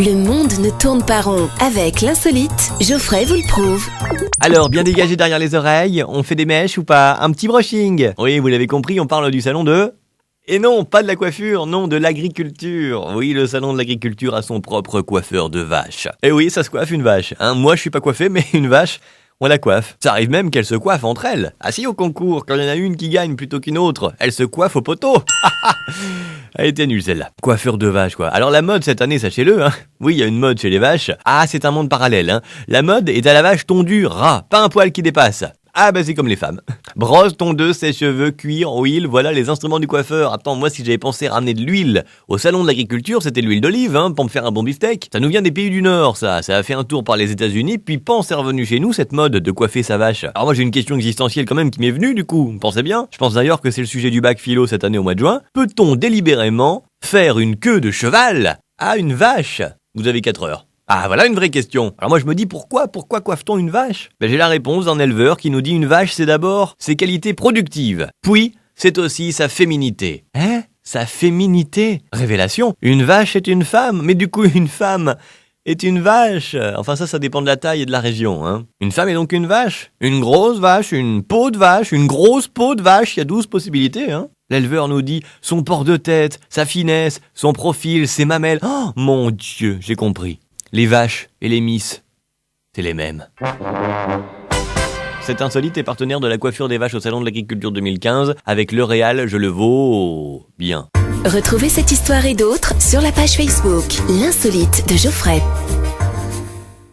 Le monde ne tourne pas rond. Avec l'insolite, Geoffrey vous le prouve. Alors, bien dégagé derrière les oreilles, on fait des mèches ou pas? Un petit brushing. Oui, vous l'avez compris, on parle du salon de... Et non, pas de la coiffure, non, de l'agriculture. Oui, le salon de l'agriculture a son propre coiffeur de vache. Et oui, ça se coiffe une vache. Moi, je suis pas coiffé, mais une vache... on la coiffe. Ça arrive même qu'elles se coiffent entre elles. Ah si, au concours, quand il y en a une qui gagne plutôt qu'une autre, elle se coiffe au poteau. Elle était nulle celle-là. Coiffeur de vache quoi. Alors la mode cette année, sachez-le, Oui, il y a une mode chez les vaches. Ah, c'est un monde parallèle, La mode est à la vache tondue ras, pas un poil qui dépasse. Ah bah c'est comme les femmes. Brosse, tondeuse, sèche-cheveux, cuir, huile, voilà les instruments du coiffeur. Attends, moi si j'avais pensé ramener de l'huile au salon de l'agriculture, c'était l'huile d'olive, pour me faire un bon beefsteak. Ça nous vient des pays du Nord, ça. Ça a fait un tour par les États-Unis, puis c'est revenu chez nous cette mode de coiffer sa vache. Alors moi j'ai une question existentielle quand même qui m'est venue du coup. Pensez bien. Je pense d'ailleurs que c'est le sujet du bac philo cette année au mois de juin. Peut-on délibérément faire une queue de cheval à une vache? Vous avez 4 heures. Ah, voilà une vraie question. Alors moi je me dis pourquoi coiffe-t-on une vache? J'ai la réponse d'un éleveur qui nous dit une vache c'est d'abord ses qualités productives, puis c'est aussi sa féminité. Sa féminité? Révélation. Une vache est une femme, mais du coup une femme est une vache. Enfin ça dépend de la taille et de la région. Une femme est donc une vache. Une grosse vache, une peau de vache, une grosse peau de vache, il y a 12 possibilités. L'éleveur nous dit son port de tête, sa finesse, son profil, ses mamelles. Oh mon Dieu, j'ai compris. Les vaches et les miss, c'est les mêmes. Cet insolite est partenaire de la coiffure des vaches au Salon de l'Agriculture 2015. Avec L'Oréal, je le vaux bien. Retrouvez cette histoire et d'autres sur la page Facebook L'insolite de Geoffrey.